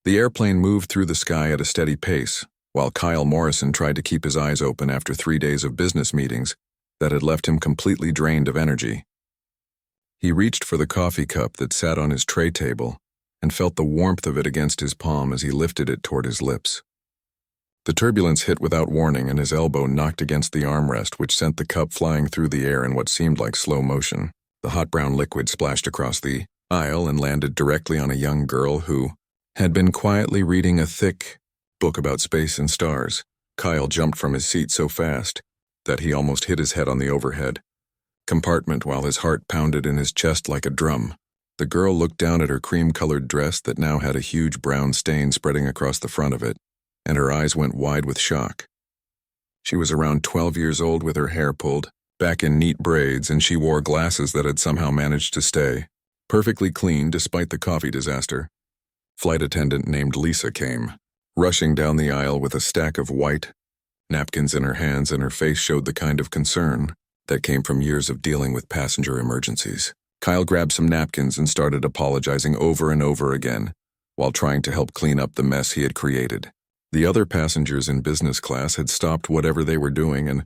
The airplane moved through the sky at a steady pace, while Kyle Morrison tried to keep his eyes open after 3 days of business meetings that had left him completely drained of energy. He reached for the coffee cup that sat on his tray table and felt the warmth of it against his palm as he lifted it toward his lips. The turbulence hit without warning, and his elbow knocked against the armrest, which sent the cup flying through the air in what seemed like slow motion. The hot brown liquid splashed across the aisle and landed directly on a young girl who had been quietly reading a thick book about space and stars. Kyle jumped from his seat so fast that he almost hit his head on the overhead compartment while his heart pounded in his chest like a drum. The girl looked down at her cream-colored dress that now had a huge brown stain spreading across the front of it, and her eyes went wide with shock. She was around 12 years old with her hair pulled back in neat braids, and she wore glasses that had somehow managed to stay perfectly clean despite the coffee disaster. Flight attendant named Lisa came, rushing down the aisle with a stack of white napkins in her hands, and her face showed the kind of concern that came from years of dealing with passenger emergencies. Kyle grabbed some napkins and started apologizing over and over again while trying to help clean up the mess he had created. The other passengers in business class had stopped whatever they were doing and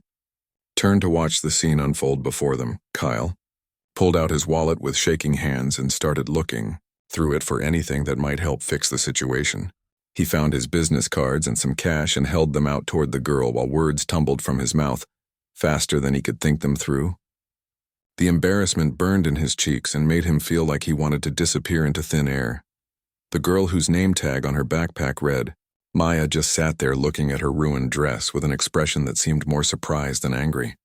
turned to watch the scene unfold before them. Kyle pulled out his wallet with shaking hands and started looking through it for anything that might help fix the situation. He found his business cards and some cash and held them out toward the girl while words tumbled from his mouth faster than he could think them through. The embarrassment burned in his cheeks and made him feel like he wanted to disappear into thin air. The girl whose name tag on her backpack read Maya just sat there looking at her ruined dress with an expression that seemed more surprised than angry.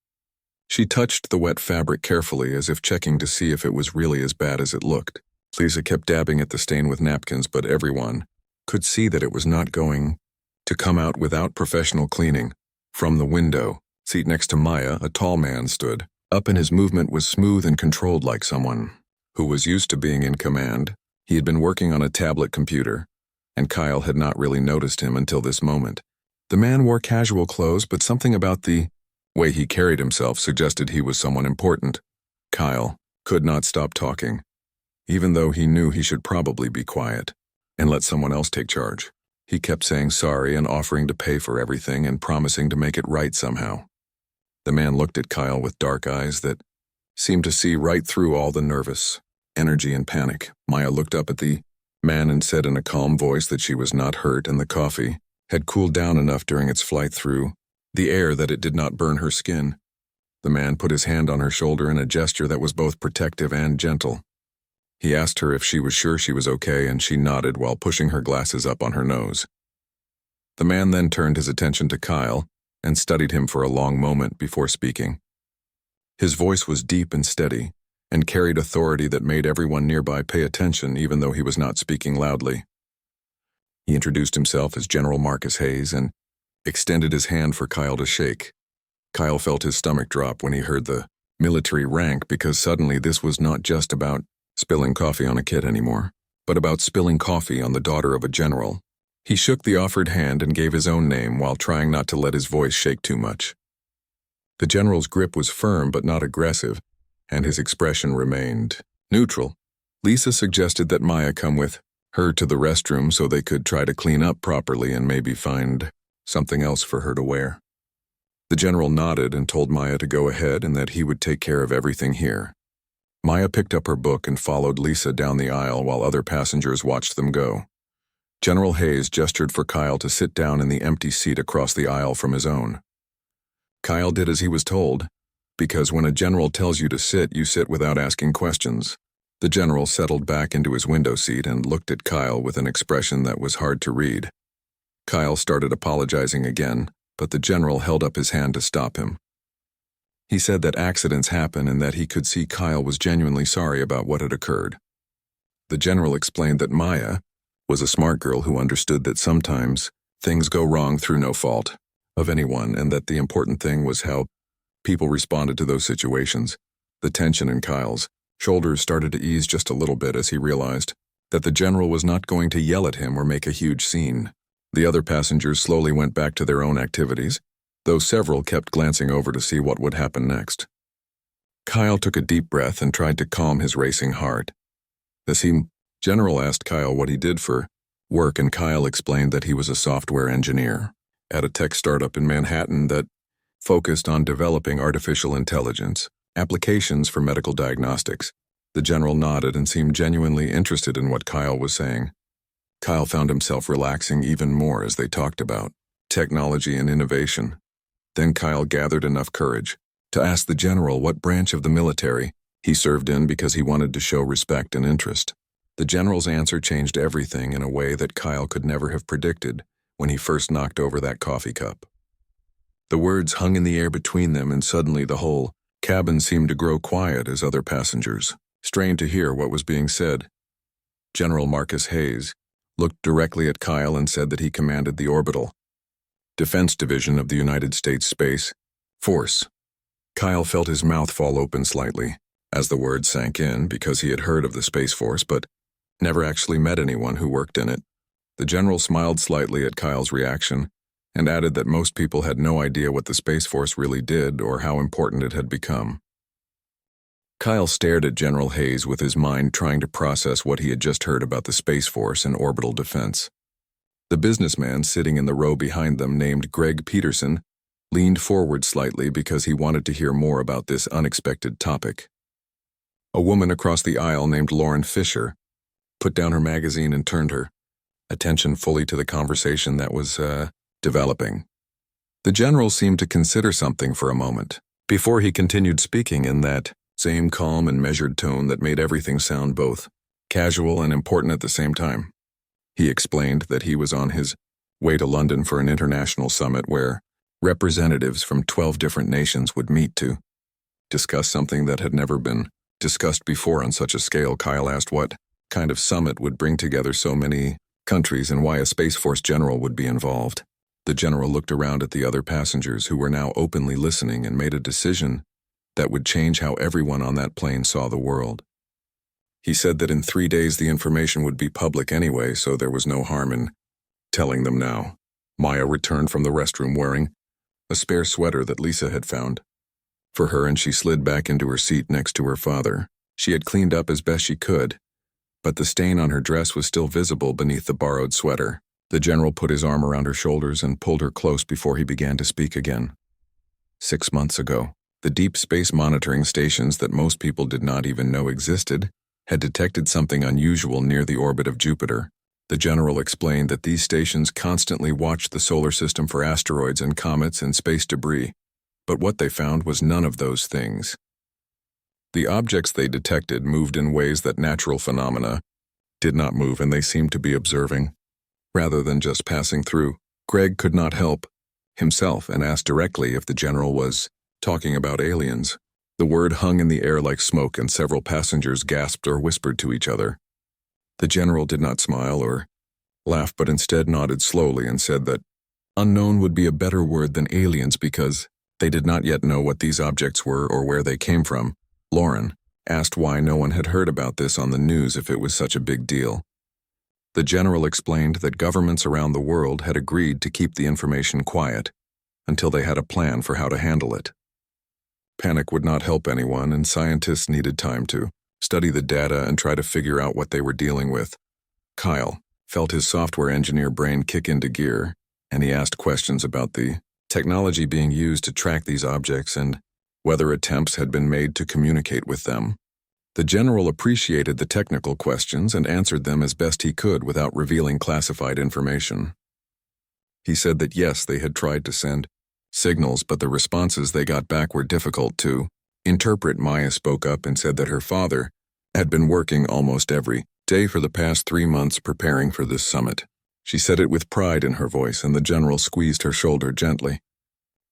She touched the wet fabric carefully as if checking to see if it was really as bad as it looked. Lisa kept dabbing at the stain with napkins, but everyone could see that it was not going to come out without professional cleaning. From the window seat next to Maya, a tall man stood up, and his movement was smooth and controlled like someone who was used to being in command. He had been working on a tablet computer, and Kyle had not really noticed him until this moment. The man wore casual clothes, but something about the way he carried himself suggested he was someone important. Kyle could not stop talking, even though he knew he should probably be quiet and let someone else take charge. He kept saying sorry and offering to pay for everything and promising to make it right somehow. The man looked at Kyle with dark eyes that seemed to see right through all the nervous energy and panic. Maya looked up at the man and said in a calm voice that she was not hurt and the coffee had cooled down enough during its flight through the air that it did not burn her skin. The man put his hand on her shoulder in a gesture that was both protective and gentle. He asked her if she was sure she was okay, and she nodded while pushing her glasses up on her nose. The man then turned his attention to Kyle and studied him for a long moment before speaking. His voice was deep and steady, and carried authority that made everyone nearby pay attention even though he was not speaking loudly. He introduced himself as General Marcus Hayes and extended his hand for Kyle to shake. Kyle felt his stomach drop when he heard the military rank, because suddenly this was not just about spilling coffee on a kid anymore, but about spilling coffee on the daughter of a general. He shook the offered hand and gave his own name while trying not to let his voice shake too much. The general's grip was firm but not aggressive, and his expression remained neutral. Lisa suggested that Maya come with her to the restroom so they could try to clean up properly and maybe find something else for her to wear. The general nodded and told Maya to go ahead and that he would take care of everything here. Maya picked up her book and followed Lisa down the aisle while other passengers watched them go. General Hayes gestured for Kyle to sit down in the empty seat across the aisle from his own. Kyle did as he was told, because when a general tells you to sit, you sit without asking questions. The general settled back into his window seat and looked at Kyle with an expression that was hard to read. Kyle started apologizing again, but the general held up his hand to stop him. He said that accidents happen and that he could see Kyle was genuinely sorry about what had occurred. The general explained that Maya was a smart girl who understood that sometimes things go wrong through no fault of anyone, and that the important thing was how people responded to those situations. The tension in Kyle's shoulders started to ease just a little bit as he realized that the general was not going to yell at him or make a huge scene. The other passengers slowly went back to their own activities, though several kept glancing over to see what would happen next. Kyle took a deep breath and tried to calm his racing heart. The general asked Kyle what he did for work, and Kyle explained that he was a software engineer at a tech startup in Manhattan that focused on developing artificial intelligence applications for medical diagnostics. The general nodded and seemed genuinely interested in what Kyle was saying. Kyle found himself relaxing even more as they talked about technology and innovation. Then Kyle gathered enough courage to ask the general what branch of the military he served in because he wanted to show respect and interest. The general's answer changed everything in a way that Kyle could never have predicted when he first knocked over that coffee cup. The words hung in the air between them, and suddenly the whole cabin seemed to grow quiet as other passengers strained to hear what was being said. General Marcus Hayes looked directly at Kyle and said that he commanded the Orbital Defense Division of the United States Space Force. Kyle felt his mouth fall open slightly as the word sank in, because he had heard of the Space Force but never actually met anyone who worked in it. The general smiled slightly at Kyle's reaction and added that most people had no idea what the Space Force really did or how important it had become. Kyle stared at General Hayes with his mind trying to process what he had just heard about the Space Force and orbital defense. The businessman sitting in the row behind them, named Greg Peterson, leaned forward slightly because he wanted to hear more about this unexpected topic. A woman across the aisle named Lauren Fisher put down her magazine and turned her attention fully to the conversation that was developing. The general seemed to consider something for a moment before he continued speaking in that same calm and measured tone that made everything sound both casual and important at the same time. He explained that he was on his way to London for an international summit where representatives from 12 different nations would meet to discuss something that had never been discussed before on such a scale. Kyle asked what kind of summit would bring together so many countries and why a Space Force general would be involved. The general looked around at the other passengers who were now openly listening and made a decision that would change how everyone on that plane saw the world. He said that in 3 days the information would be public anyway, so there was no harm in telling them now. Maya returned from the restroom wearing a spare sweater that Lisa had found for her, and she slid back into her seat next to her father. She had cleaned up as best she could, but the stain on her dress was still visible beneath the borrowed sweater. The general put his arm around her shoulders and pulled her close before he began to speak again. 6 months ago, the deep space monitoring stations that most people did not even know existed had detected something unusual near the orbit of Jupiter. The general explained that these stations constantly watched the solar system for asteroids and comets and space debris, but what they found was none of those things. The objects they detected moved in ways that natural phenomena did not move, and they seemed to be observing, rather than just passing through. Greg could not help himself and asked directly if the general was talking about aliens. The word hung in the air like smoke, and several passengers gasped or whispered to each other. The general did not smile or laugh, but instead nodded slowly and said that unknown would be a better word than aliens because they did not yet know what these objects were or where they came from. Lauren asked why no one had heard about this on the news if it was such a big deal. The general explained that governments around the world had agreed to keep the information quiet until they had a plan for how to handle it. Panic would not help anyone, and scientists needed time to study the data and try to figure out what they were dealing with. Kyle felt his software engineer brain kick into gear, and he asked questions about the technology being used to track these objects and whether attempts had been made to communicate with them. The general appreciated the technical questions and answered them as best he could without revealing classified information. He said that yes, they had tried to send signals, but the responses they got back were difficult to interpret. Maya spoke up and said that her father had been working almost every day for the past 3 months preparing for this summit. She said it with pride in her voice, and the general squeezed her shoulder gently.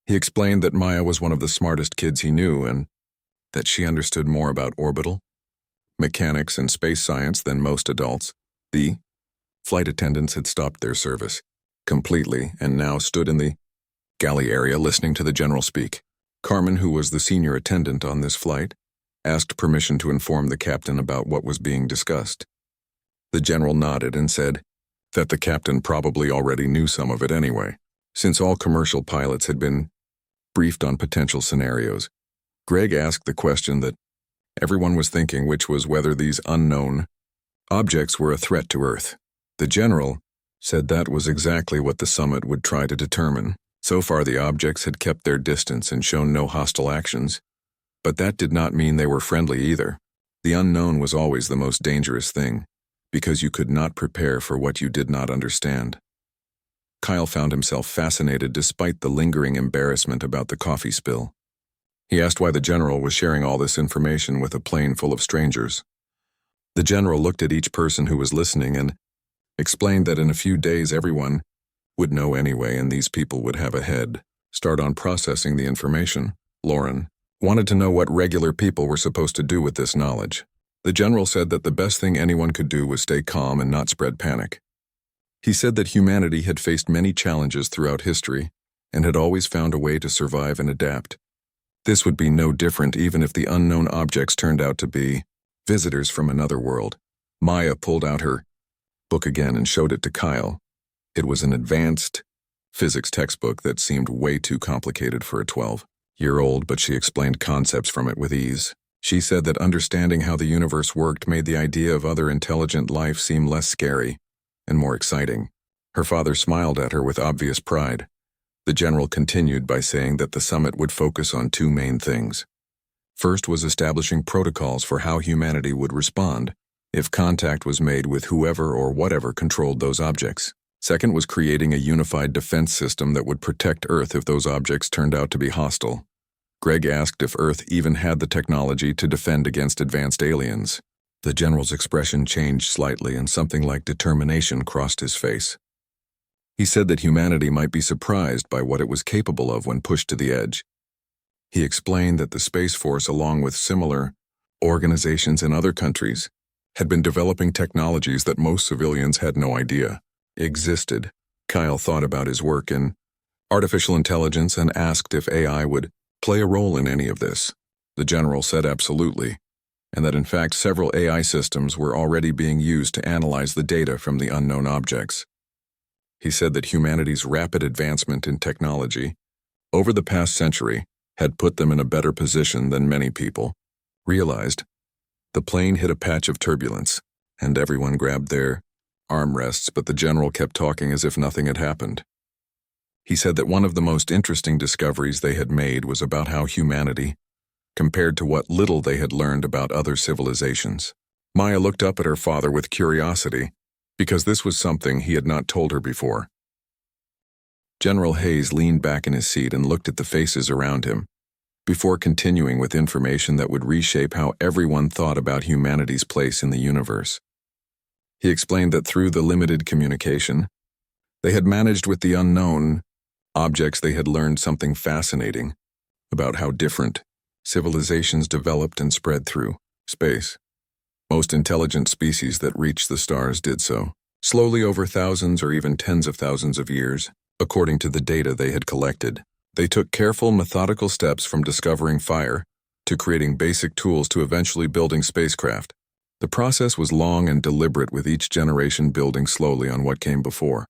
He explained that Maya was one of the smartest kids he knew and that she understood more about orbital mechanics and space science than most adults. The flight attendants had stopped their service completely and now stood in the galley area listening to the general speak. Carmen, who was the senior attendant on this flight, asked permission to inform the captain about what was being discussed. The general nodded and said that the captain probably already knew some of it anyway, since all commercial pilots had been briefed on potential scenarios. Greg asked the question that everyone was thinking, which was whether these unknown objects were a threat to Earth. The general said that was exactly what the summit would try to determine. So far, the objects had kept their distance and shown no hostile actions, but that did not mean they were friendly either. The unknown was always the most dangerous thing, because you could not prepare for what you did not understand. Kyle found himself fascinated despite the lingering embarrassment about the coffee spill. He asked why the general was sharing all this information with a plane full of strangers. The general looked at each person who was listening and explained that in a few days everyone would know anyway, and these people would have a head start on processing the information. Lauren wanted to know what regular people were supposed to do with this knowledge. The general said that the best thing anyone could do was stay calm and not spread panic. He said that humanity had faced many challenges throughout history and had always found a way to survive and adapt. This would be no different even if the unknown objects turned out to be visitors from another world. Maya pulled out her book again and showed it to Kyle. It was an advanced physics textbook that seemed way too complicated for a 12-year-old, but she explained concepts from it with ease. She said that understanding how the universe worked made the idea of other intelligent life seem less scary and more exciting. Her father smiled at her with obvious pride. The general continued by saying that the summit would focus on two main things. First was establishing protocols for how humanity would respond if contact was made with whoever or whatever controlled those objects. Second was creating a unified defense system that would protect Earth if those objects turned out to be hostile. Greg asked if Earth even had the technology to defend against advanced aliens. The general's expression changed slightly and something like determination crossed his face. He said that humanity might be surprised by what it was capable of when pushed to the edge. He explained that the Space Force, along with similar organizations in other countries, had been developing technologies that most civilians had no idea existed. Kyle thought about his work in artificial intelligence and asked if AI would play a role in any of this. The general said absolutely, and that in fact several AI systems were already being used to analyze the data from the unknown objects. He said that humanity's rapid advancement in technology over the past century had put them in a better position than many people realized. The plane hit a patch of turbulence, and everyone grabbed their armrests, but the general kept talking as if nothing had happened. He said that one of the most interesting discoveries they had made was about how humanity compared to what little they had learned about other civilizations. Maya looked up at her father with curiosity, because this was something he had not told her before. General Hayes leaned back in his seat and looked at the faces around him, before continuing with information that would reshape how everyone thought about humanity's place in the universe. He explained that through the limited communication they had managed with the unknown objects, they had learned something fascinating about how different civilizations developed and spread through space. Most intelligent species that reached the stars did so slowly over thousands or even tens of thousands of years, according to the data they had collected. They took careful, methodical steps from discovering fire to creating basic tools to eventually building spacecraft. The process was long and deliberate, with each generation building slowly on what came before.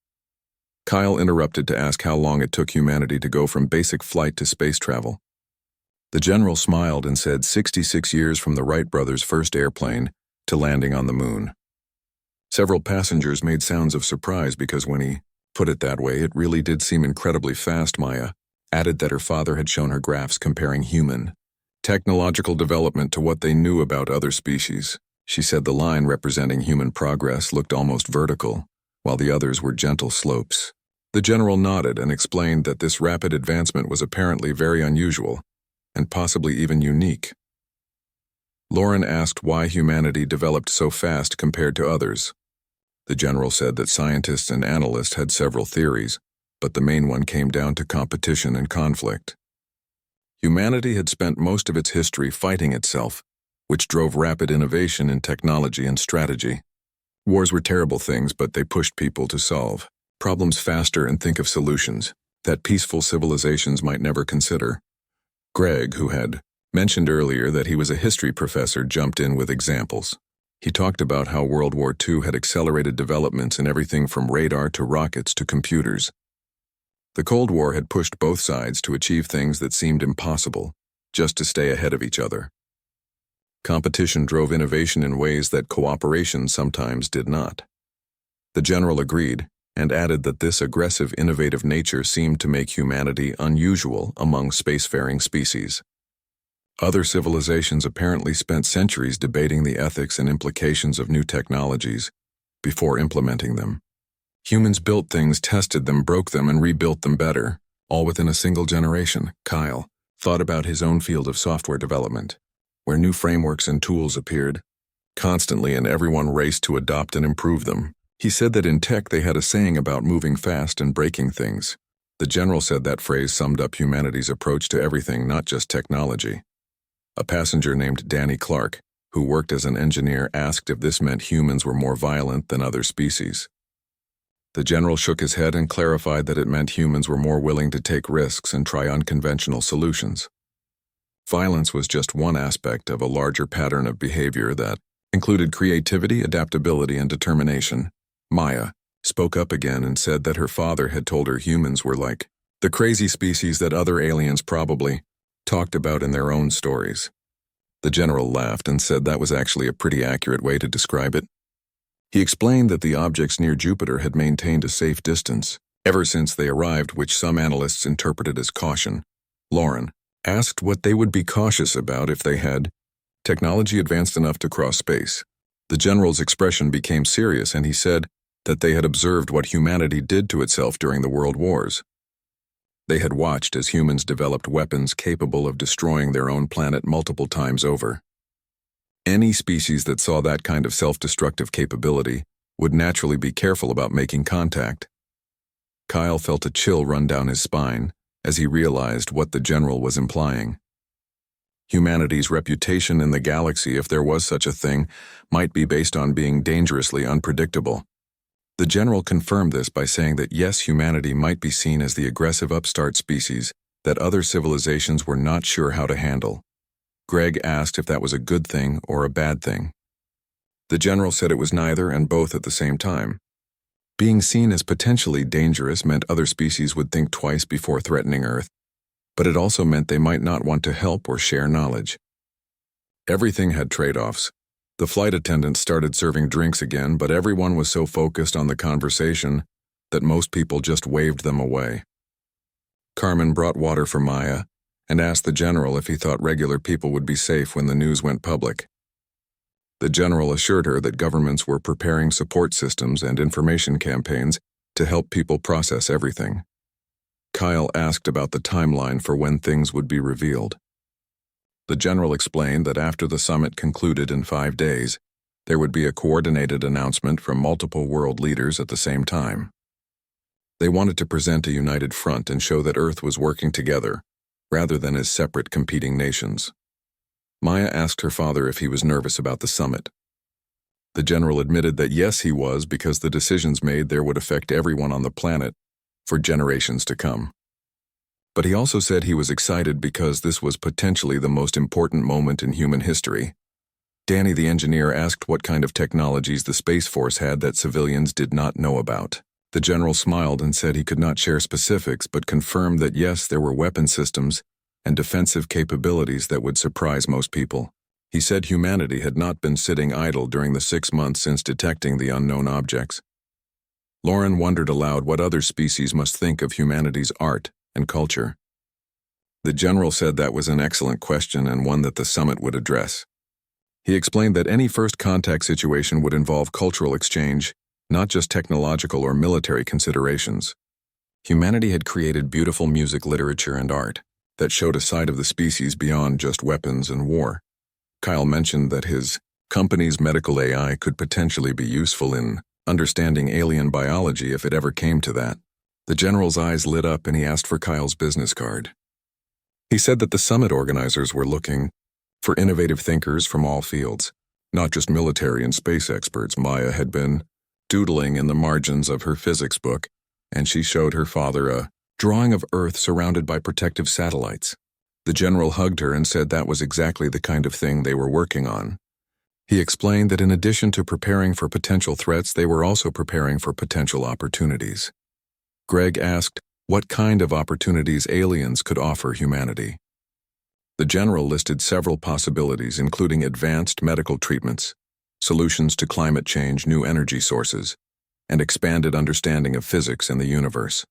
Kyle interrupted to ask how long it took humanity to go from basic flight to space travel. The general smiled and said 66 years from the Wright brothers' first airplane to landing on the moon. Several passengers made sounds of surprise because when he put it that way, it really did seem incredibly fast. Maya added that her father had shown her graphs comparing human technological development to what they knew about other species. She said the line representing human progress looked almost vertical, while the others were gentle slopes. The general nodded and explained that this rapid advancement was apparently very unusual, and possibly even unique. Lauren asked why humanity developed so fast compared to others. The general said that scientists and analysts had several theories, but the main one came down to competition and conflict. Humanity had spent most of its history fighting itself, which drove rapid innovation in technology and strategy. Wars were terrible things, but they pushed people to solve problems faster and think of solutions that peaceful civilizations might never consider. Greg, who had mentioned earlier that he was a history professor, jumped in with examples. He talked about how World War II had accelerated developments in everything from radar to rockets to computers. The Cold War had pushed both sides to achieve things that seemed impossible, just to stay ahead of each other. Competition drove innovation in ways that cooperation sometimes did not. The general agreed, and added that this aggressive, innovative nature seemed to make humanity unusual among spacefaring species. Other civilizations apparently spent centuries debating the ethics and implications of new technologies before implementing them. Humans built things, tested them, broke them, and rebuilt them better, all within a single generation. Kyle thought about his own field of software development, where new frameworks and tools appeared constantly and everyone raced to adopt and improve them. He said that in tech they had a saying about moving fast and breaking things. The general said that phrase summed up humanity's approach to everything, not just technology. A passenger named Danny Clark, who worked as an engineer, asked if this meant humans were more violent than other species. The general shook his head and clarified that it meant humans were more willing to take risks and try unconventional solutions. Violence was just one aspect of a larger pattern of behavior that included creativity, adaptability, and determination. Maya spoke up again and said that her father had told her humans were like the crazy species that other aliens probably talked about in their own stories. The general laughed and said that was actually a pretty accurate way to describe it. He explained that the objects near Jupiter had maintained a safe distance ever since they arrived, which some analysts interpreted as caution. Lauren asked what they would be cautious about if they had technology advanced enough to cross space. The general's expression became serious, and he said that they had observed what humanity did to itself during the World Wars. They had watched as humans developed weapons capable of destroying their own planet multiple times over. Any species that saw that kind of self-destructive capability would naturally be careful about making contact. Kyle felt a chill run down his spine as he realized what the general was implying. Humanity's reputation in the galaxy, if there was such a thing, might be based on being dangerously unpredictable. The general confirmed this by saying that yes, humanity might be seen as the aggressive upstart species that other civilizations were not sure how to handle. Greg asked if that was a good thing or a bad thing. The general said it was neither and both at the same time. Being seen as potentially dangerous meant other species would think twice before threatening Earth, but it also meant they might not want to help or share knowledge. Everything had trade-offs. The flight attendants started serving drinks again, but everyone was so focused on the conversation that most people just waved them away. Carmen brought water for Maya and asked the general if he thought regular people would be safe when the news went public. The general assured her that governments were preparing support systems and information campaigns to help people process everything. Kyle asked about the timeline for when things would be revealed. The general explained that after the summit concluded in 5 days, there would be a coordinated announcement from multiple world leaders at the same time. They wanted to present a united front and show that Earth was working together, rather than as separate competing nations. Maya asked her father if he was nervous about the summit. The general admitted that yes, he was, because the decisions made there would affect everyone on the planet for generations to come. But he also said he was excited because this was potentially the most important moment in human history. Danny, the engineer, asked what kind of technologies the Space Force had that civilians did not know about. The general smiled and said he could not share specifics, but confirmed that yes, there were weapon systems and defensive capabilities that would surprise most people. He said humanity had not been sitting idle during the 6 months since detecting the unknown objects. Lauren wondered aloud what other species must think of humanity's art and culture. The general said that was an excellent question and one that the summit would address. He explained that any first contact situation would involve cultural exchange, not just technological or military considerations. Humanity had created beautiful music, literature, and art that showed a side of the species beyond just weapons and war. Kyle mentioned that his company's medical AI could potentially be useful in understanding alien biology if it ever came to that. The general's eyes lit up and he asked for Kyle's business card. He said that the summit organizers were looking for innovative thinkers from all fields, not just military and space experts. Maya had been doodling in the margins of her physics book, and she showed her father a drawing of Earth surrounded by protective satellites. The general hugged her and said that was exactly the kind of thing they were working on. He explained that in addition to preparing for potential threats, they were also preparing for potential opportunities. Greg asked what kind of opportunities aliens could offer humanity. The general listed several possibilities, including advanced medical treatments, solutions to climate change, new energy sources, and expanded understanding of physics and the universe.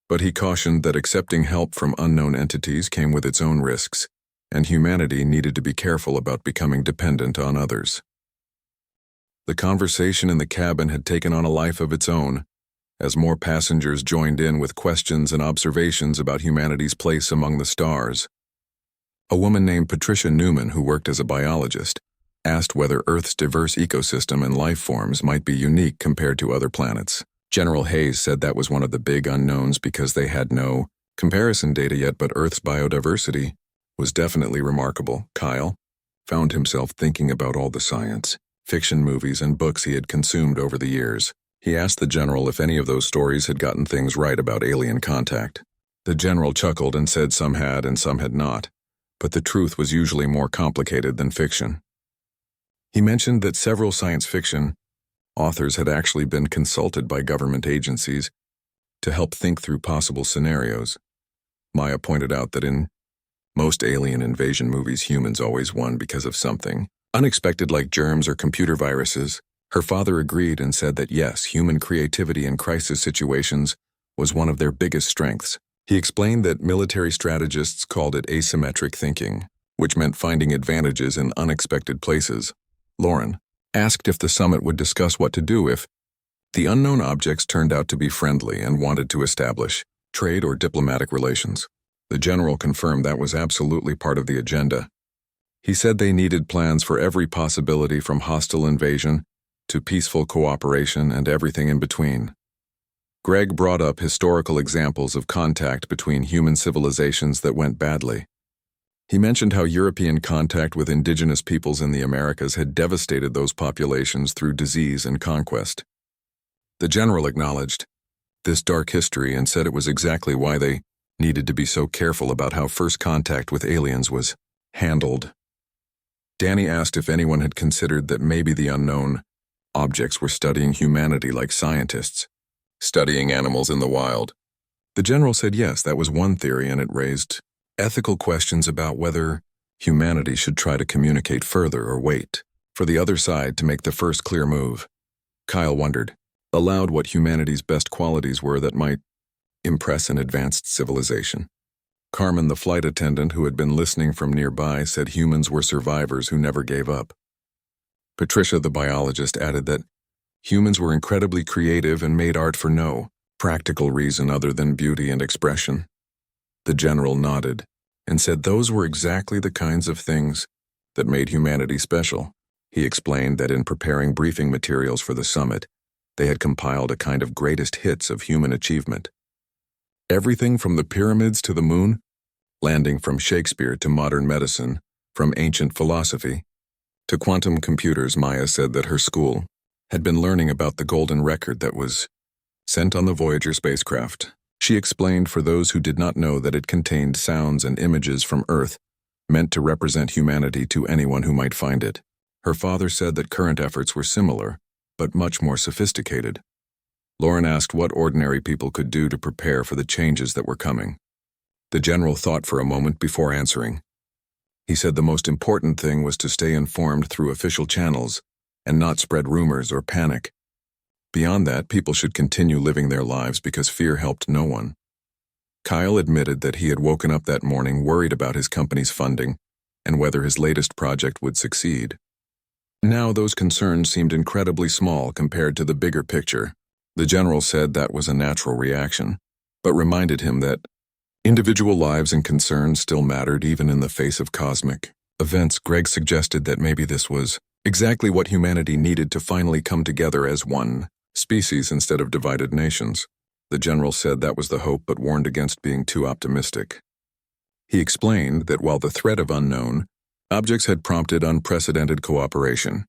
But he cautioned that accepting help from unknown entities came with its own risks, and humanity needed to be careful about becoming dependent on others. The conversation in the cabin had taken on a life of its own, as more passengers joined in with questions and observations about humanity's place among the stars. A woman named Patricia Newman, who worked as a biologist, asked whether Earth's diverse ecosystem and life forms might be unique compared to other planets. General Hayes said that was one of the big unknowns because they had no comparison data yet, but Earth's biodiversity was definitely remarkable. Kyle found himself thinking about all the science fiction movies and books he had consumed over the years. He asked the general if any of those stories had gotten things right about alien contact. The general chuckled and said some had and some had not, but the truth was usually more complicated than fiction. He mentioned that several science fiction authors had actually been consulted by government agencies to help think through possible scenarios. Maya pointed out that in most alien invasion movies, humans always won because of something unexpected, like germs or computer viruses. Her father agreed and said that yes, human creativity in crisis situations was one of their biggest strengths. He explained that military strategists called it asymmetric thinking, which meant finding advantages in unexpected places. Lauren asked if the summit would discuss what to do if the unknown objects turned out to be friendly and wanted to establish trade or diplomatic relations. The general confirmed that was absolutely part of the agenda. He said they needed plans for every possibility, from hostile invasion to peaceful cooperation and everything in between. Greg brought up historical examples of contact between human civilizations that went badly. He mentioned how European contact with indigenous peoples in the Americas had devastated those populations through disease and conquest. The general acknowledged this dark history and said it was exactly why they needed to be so careful about how first contact with aliens was handled. Danny asked if anyone had considered that maybe the unknown objects were studying humanity like scientists, studying animals in the wild. The general said yes, that was one theory, and it raised ethical questions about whether humanity should try to communicate further or wait for the other side to make the first clear move. Kyle wondered aloud what humanity's best qualities were that might impress an advanced civilization. Carmen, the flight attendant who had been listening from nearby, said humans were survivors who never gave up. Patricia, the biologist, added that humans were incredibly creative and made art for no practical reason other than beauty and expression. The general nodded and said those were exactly the kinds of things that made humanity special. He explained that in preparing briefing materials for the summit, they had compiled a kind of greatest hits of human achievement. Everything from the pyramids to the moon, landing from Shakespeare to modern medicine, from ancient philosophy to quantum computers. Maya said that her school had been learning about the golden record that was sent on the Voyager spacecraft. She explained for those who did not know that it contained sounds and images from Earth meant to represent humanity to anyone who might find it. Her father said that current efforts were similar, but much more sophisticated. Lauren asked what ordinary people could do to prepare for the changes that were coming. The general thought for a moment before answering. He said the most important thing was to stay informed through official channels and not spread rumors or panic. Beyond that, people should continue living their lives because fear helped no one. Kyle admitted that he had woken up that morning worried about his company's funding and whether his latest project would succeed. Now those concerns seemed incredibly small compared to the bigger picture. The general said that was a natural reaction, but reminded him that individual lives and concerns still mattered even in the face of cosmic events. Greg suggested that maybe this was exactly what humanity needed to finally come together as one species instead of divided nations. The general said that was the hope, but warned against being too optimistic. He explained that while the threat of unknown objects had prompted unprecedented cooperation,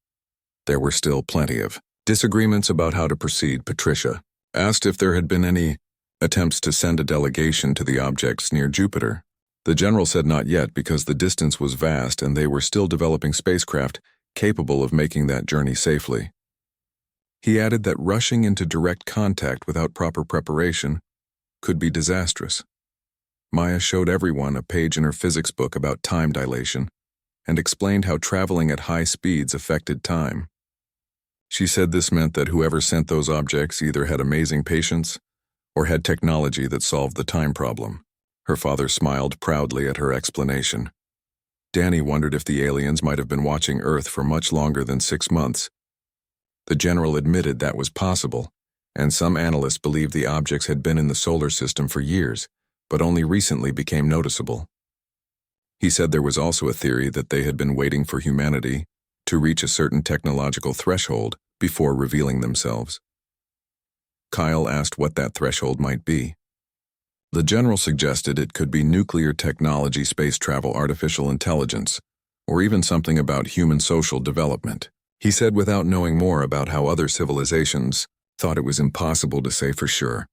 there were still plenty of disagreements about how to proceed. Patricia asked if there had been any attempts to send a delegation to the objects near Jupiter. The general said not yet because the distance was vast and they were still developing spacecraft capable of making that journey safely. He added that rushing into direct contact without proper preparation could be disastrous. Maya showed everyone a page in her physics book about time dilation and explained how traveling at high speeds affected time. She said this meant that whoever sent those objects either had amazing patience or had technology that solved the time problem. Her father smiled proudly at her explanation. Danny wondered if the aliens might have been watching Earth for much longer than 6 months. The general admitted that was possible, and some analysts believed the objects had been in the solar system for years, but only recently became noticeable. He said there was also a theory that they had been waiting for humanity to reach a certain technological threshold before revealing themselves. Kyle asked what that threshold might be. The general suggested it could be nuclear technology, space travel, artificial intelligence, or even something about human social development. He said without knowing more about how other civilizations thought it was impossible to say for sure.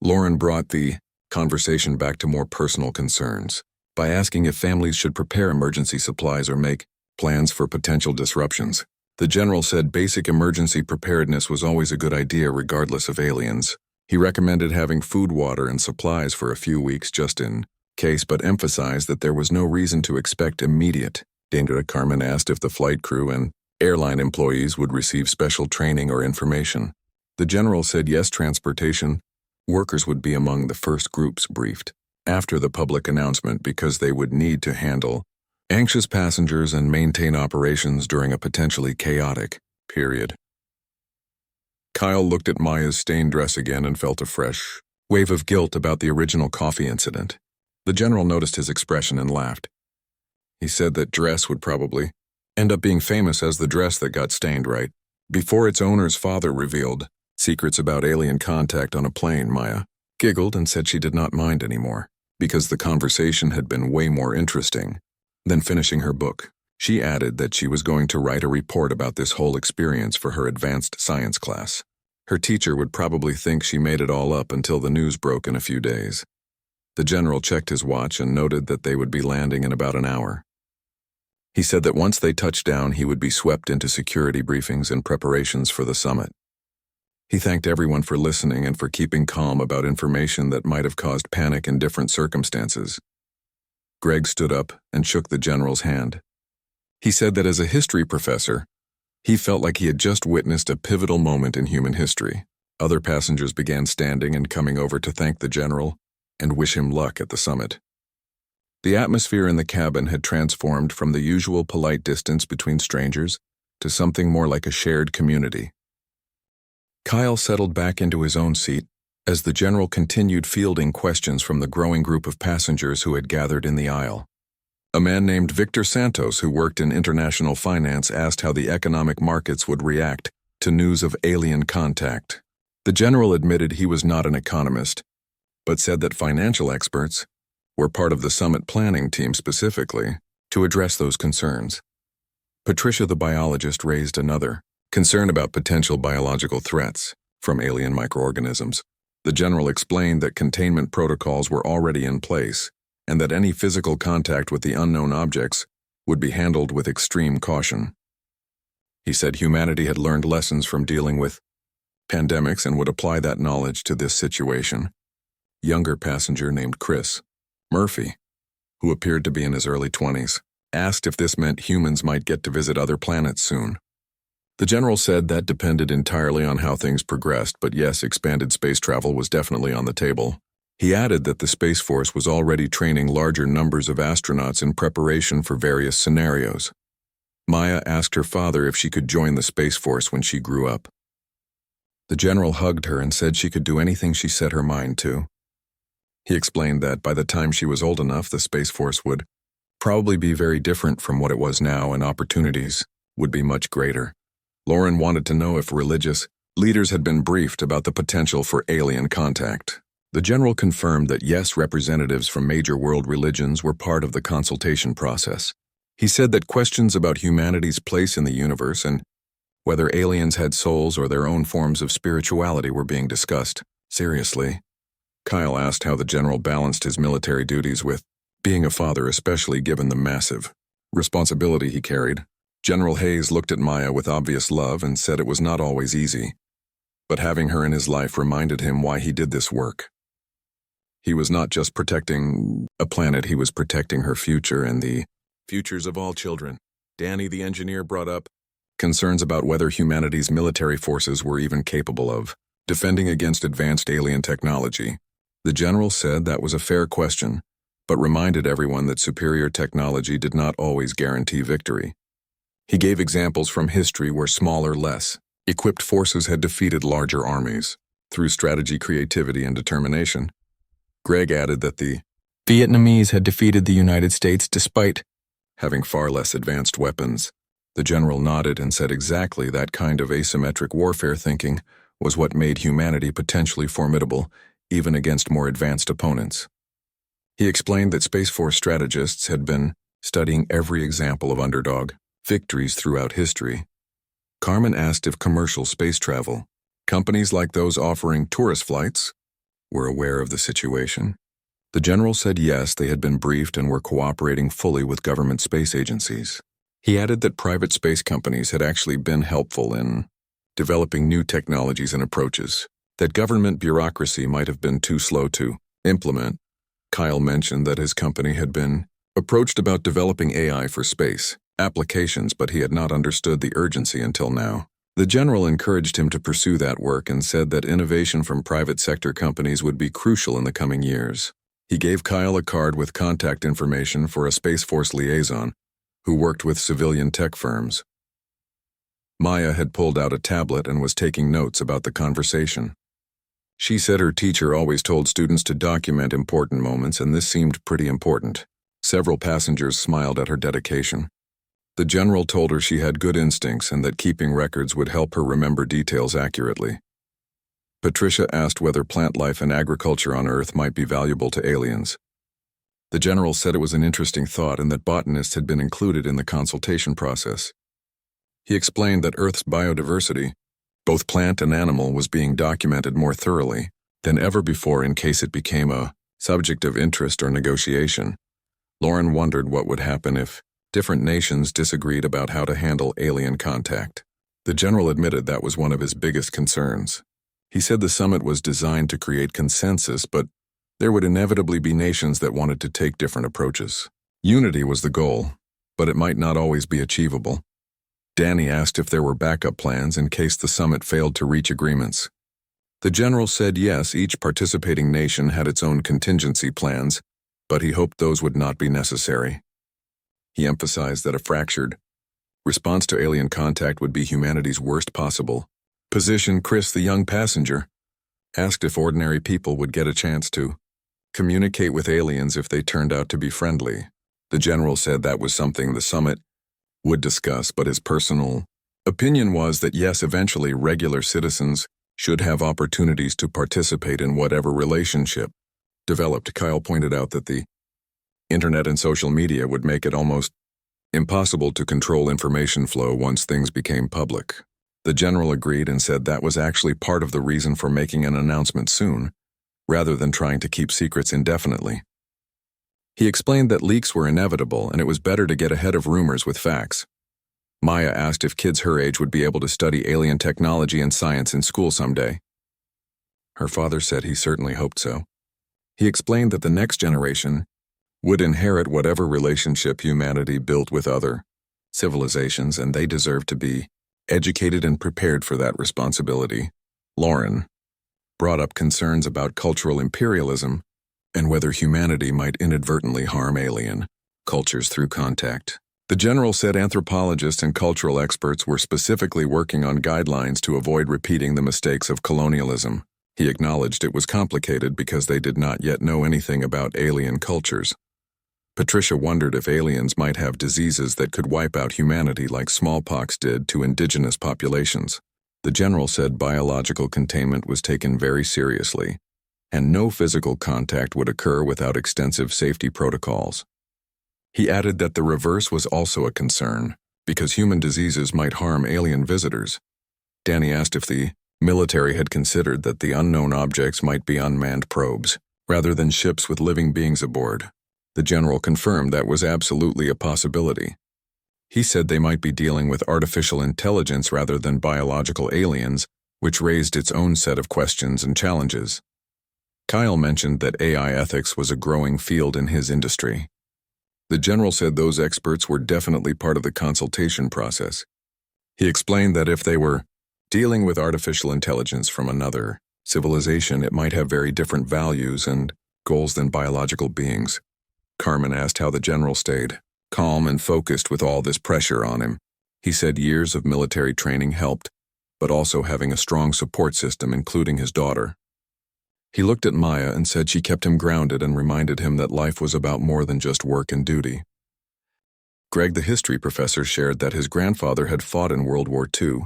Lauren brought the conversation back to more personal concerns by asking if families should prepare emergency supplies or make plans for potential disruptions. The general said basic emergency preparedness was always a good idea regardless of aliens. He recommended having food, water, and supplies for a few weeks just in case, but emphasized that there was no reason to expect immediate danger. Carmen asked if the flight crew and airline employees would receive special training or information. The general said yes, transportation workers would be among the first groups briefed after the public announcement because they would need to handle anxious passengers and maintain operations during a potentially chaotic period. Kyle looked at Maya's stained dress again and felt a fresh wave of guilt about the original coffee incident. The general noticed his expression and laughed. He said that dress would probably end up being famous as the dress that got stained, right? Before its owner's father revealed secrets about alien contact on a plane, Maya giggled and said she did not mind anymore, because the conversation had been way more interesting than finishing her book. She added that she was going to write a report about this whole experience for her advanced science class. Her teacher would probably think she made it all up until the news broke in a few days. The general checked his watch and noted that they would be landing in about an hour. He said that once they touched down, he would be swept into security briefings and preparations for the summit. He thanked everyone for listening and for keeping calm about information that might have caused panic in different circumstances. Greg stood up and shook the general's hand. He said that as a history professor, he felt like he had just witnessed a pivotal moment in human history. Other passengers began standing and coming over to thank the general and wish him luck at the summit. The atmosphere in the cabin had transformed from the usual polite distance between strangers to something more like a shared community. Kyle settled back into his own seat as the general continued fielding questions from the growing group of passengers who had gathered in the aisle. A man named Victor Santos, who worked in international finance, asked how the economic markets would react to news of alien contact. The general admitted he was not an economist, but said that financial experts were part of the summit planning team specifically to address those concerns. Patricia, the biologist, raised another concern about potential biological threats from alien microorganisms. The general explained that containment protocols were already in place and that any physical contact with the unknown objects would be handled with extreme caution. He said humanity had learned lessons from dealing with pandemics and would apply that knowledge to this situation. Younger passenger named Chris Murphy, who appeared to be in his early 20s, asked if this meant humans might get to visit other planets soon. The general said that depended entirely on how things progressed, but yes, expanded space travel was definitely on the table. He added that the Space Force was already training larger numbers of astronauts in preparation for various scenarios. Maya asked her father if she could join the Space Force when she grew up. The general hugged her and said she could do anything she set her mind to. He explained that by the time she was old enough, the Space Force would probably be very different from what it was now, and opportunities would be much greater. Lauren wanted to know if religious leaders had been briefed about the potential for alien contact. The general confirmed that yes, representatives from major world religions were part of the consultation process. He said that questions about humanity's place in the universe and whether aliens had souls or their own forms of spirituality were being discussed. Seriously? Kyle asked how the general balanced his military duties with being a father, especially given the massive responsibility he carried. General Hayes looked at Maya with obvious love and said it was not always easy, but having her in his life reminded him why he did this work. He was not just protecting a planet, he was protecting her future and the futures of all children. Danny, the engineer, brought up concerns about whether humanity's military forces were even capable of defending against advanced alien technology. The general said that was a fair question, but reminded everyone that superior technology did not always guarantee victory. He gave examples from history where smaller, less equipped forces had defeated larger armies through strategy, creativity, and determination. Greg added that the Vietnamese had defeated the United States despite having far less advanced weapons. The general nodded and said exactly that kind of asymmetric warfare thinking was what made humanity potentially formidable, even against more advanced opponents. He explained that Space Force strategists had been studying every example of underdog victories throughout history. Carmen asked if commercial space travel, companies like those offering tourist flights, were aware of the situation. The general said yes, they had been briefed and were cooperating fully with government space agencies. He added that private space companies had actually been helpful in developing new technologies and approaches that government bureaucracy might have been too slow to implement. Kyle mentioned that his company had been approached about developing AI for space applications, but he had not understood the urgency until now. The general encouraged him to pursue that work and said that innovation from private sector companies would be crucial in the coming years. He gave Kyle a card with contact information for a Space Force liaison who worked with civilian tech firms. Maya had pulled out a tablet and was taking notes about the conversation. She said her teacher always told students to document important moments, and this seemed pretty important. Several passengers smiled at her dedication. The general told her she had good instincts and that keeping records would help her remember details accurately. Patricia asked whether plant life and agriculture on Earth might be valuable to aliens. The general said it was an interesting thought and that botanists had been included in the consultation process. He explained that Earth's biodiversity, both plant and animal, was being documented more thoroughly than ever before in case it became a subject of interest or negotiation. Lauren wondered what would happen if different nations disagreed about how to handle alien contact. The general admitted that was one of his biggest concerns. He said the summit was designed to create consensus, but there would inevitably be nations that wanted to take different approaches. Unity was the goal, but it might not always be achievable. Danny asked if there were backup plans in case the summit failed to reach agreements. The general said yes, each participating nation had its own contingency plans, but he hoped those would not be necessary. He emphasized that a fractured response to alien contact would be humanity's worst possible position. Chris, the young passenger, asked if ordinary people would get a chance to communicate with aliens if they turned out to be friendly. The general said that was something the summit would discuss, but his personal opinion was that yes, eventually regular citizens should have opportunities to participate in whatever relationship developed. Kyle pointed out that the internet and social media would make it almost impossible to control information flow once things became public. The general agreed and said that was actually part of the reason for making an announcement soon, rather than trying to keep secrets indefinitely. He explained that leaks were inevitable and it was better to get ahead of rumors with facts. Maya asked if kids her age would be able to study alien technology and science in school someday. Her father said he certainly hoped so. He explained that the next generation would inherit whatever relationship humanity built with other civilizations, and they deserve to be educated and prepared for that responsibility. Lauren brought up concerns about cultural imperialism and whether humanity might inadvertently harm alien cultures through contact. The general said anthropologists and cultural experts were specifically working on guidelines to avoid repeating the mistakes of colonialism. He acknowledged it was complicated because they did not yet know anything about alien cultures. Patricia wondered if aliens might have diseases that could wipe out humanity like smallpox did to indigenous populations. The general said biological containment was taken very seriously, and no physical contact would occur without extensive safety protocols. He added that the reverse was also a concern, because human diseases might harm alien visitors. Danny asked if the military had considered that the unknown objects might be unmanned probes, rather than ships with living beings aboard. The general confirmed that was absolutely a possibility. He said they might be dealing with artificial intelligence rather than biological aliens, which raised its own set of questions and challenges. Kyle mentioned that AI ethics was a growing field in his industry. The general said those experts were definitely part of the consultation process. He explained that if they were dealing with artificial intelligence from another civilization, it might have very different values and goals than biological beings. Carmen asked how the general stayed calm and focused with all this pressure on him. He said years of military training helped, but also having a strong support system, including his daughter. He looked at Maya and said she kept him grounded and reminded him that life was about more than just work and duty. Greg, the history professor, shared that his grandfather had fought in World War II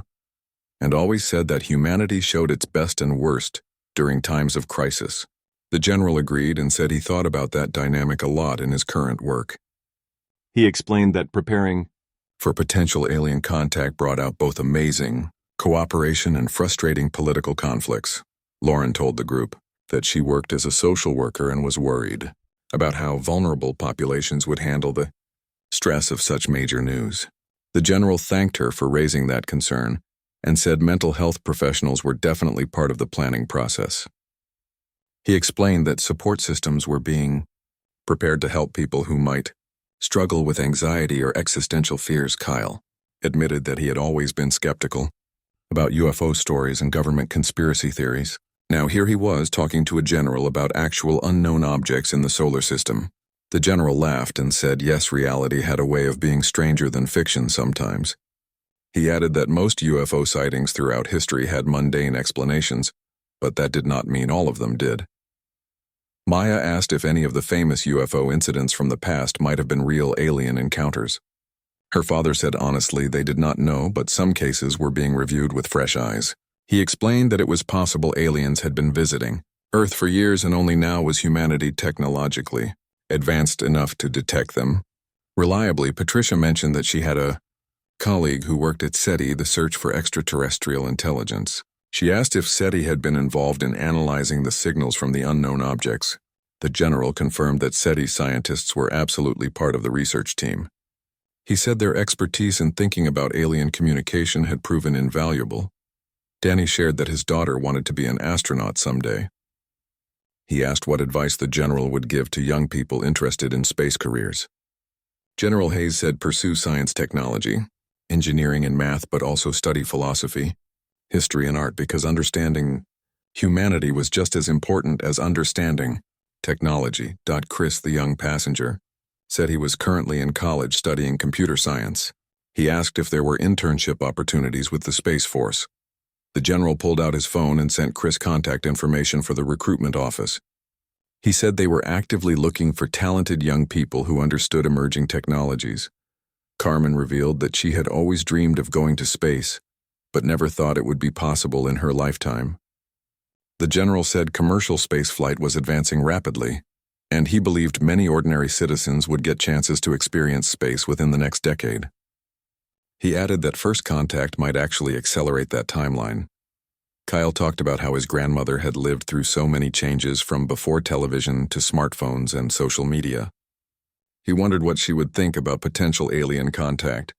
and always said that humanity showed its best and worst during times of crisis. The general agreed and said he thought about that dynamic a lot in his current work. He explained that preparing for potential alien contact brought out both amazing cooperation and frustrating political conflicts. Lauren told the group that she worked as a social worker and was worried about how vulnerable populations would handle the stress of such major news. The general thanked her for raising that concern and said mental health professionals were definitely part of the planning process. He explained that support systems were being prepared to help people who might struggle with anxiety or existential fears. Kyle admitted that he had always been skeptical about UFO stories and government conspiracy theories. Now here he was talking to a general about actual unknown objects in the solar system. The general laughed and said yes, reality had a way of being stranger than fiction sometimes. He added that most UFO sightings throughout history had mundane explanations, but that did not mean all of them did. Maya asked if any of the famous UFO incidents from the past might have been real alien encounters. Her father said honestly they did not know, but some cases were being reviewed with fresh eyes. He explained that it was possible aliens had been visiting Earth for years and only now was humanity technologically advanced enough to detect them. Reliably, Patricia mentioned that she had a colleague who worked at SETI, the search for extraterrestrial intelligence. She asked if SETI had been involved in analyzing the signals from the unknown objects. The general confirmed that SETI scientists were absolutely part of the research team. He said their expertise in thinking about alien communication had proven invaluable. Danny shared that his daughter wanted to be an astronaut someday. He asked what advice the general would give to young people interested in space careers. General Hayes said pursue science, technology, engineering and math, but also study philosophy, history and art, because understanding humanity was just as important as understanding technology. Chris, the young passenger, said he was currently in college studying computer science. He asked if there were internship opportunities with the Space Force. The general pulled out his phone and sent Chris contact information for the recruitment office. He said they were actively looking for talented young people who understood emerging technologies. Carmen revealed that she had always dreamed of going to space, but never thought it would be possible in her lifetime. The general said commercial spaceflight was advancing rapidly, and he believed many ordinary citizens would get chances to experience space within the next decade. He added that first contact might actually accelerate that timeline. Kyle talked about how his grandmother had lived through so many changes from before television to smartphones and social media. He wondered what she would think about potential alien contact.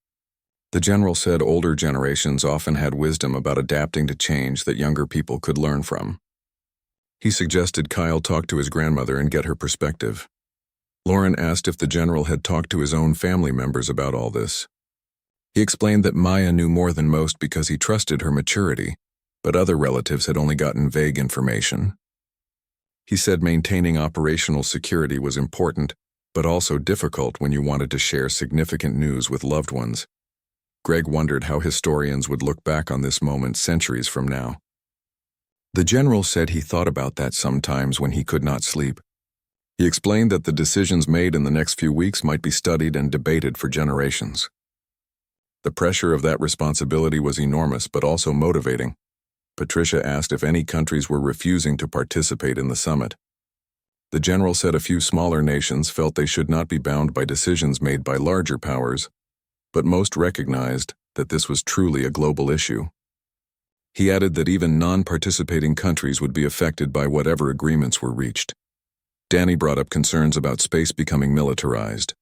The general said older generations often had wisdom about adapting to change that younger people could learn from. He suggested Kyle talk to his grandmother and get her perspective. Lauren asked if the general had talked to his own family members about all this. He explained that Maya knew more than most because he trusted her maturity, but other relatives had only gotten vague information. He said maintaining operational security was important, but also difficult when you wanted to share significant news with loved ones. Greg wondered how historians would look back on this moment centuries from now. The general said he thought about that sometimes when he could not sleep. He explained that the decisions made in the next few weeks might be studied and debated for generations. The pressure of that responsibility was enormous, but also motivating. Patricia asked if any countries were refusing to participate in the summit. The general said a few smaller nations felt they should not be bound by decisions made by larger powers, but most recognized that this was truly a global issue. He added that even non-participating countries would be affected by whatever agreements were reached. Danny brought up concerns about space becoming militarized.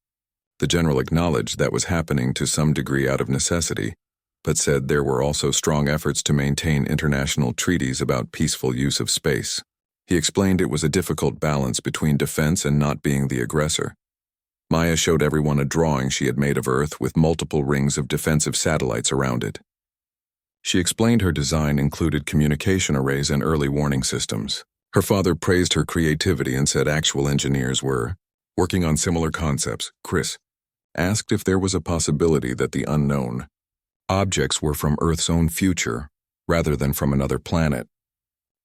The general acknowledged that was happening to some degree out of necessity, but said there were also strong efforts to maintain international treaties about peaceful use of space. He explained it was a difficult balance between defense and not being the aggressor. Maya showed everyone a drawing she had made of Earth with multiple rings of defensive satellites around it. She explained her design included communication arrays and early warning systems. Her father praised her creativity and said actual engineers were working on similar concepts. Chris asked if there was a possibility that the unknown objects were from Earth's own future rather than from another planet.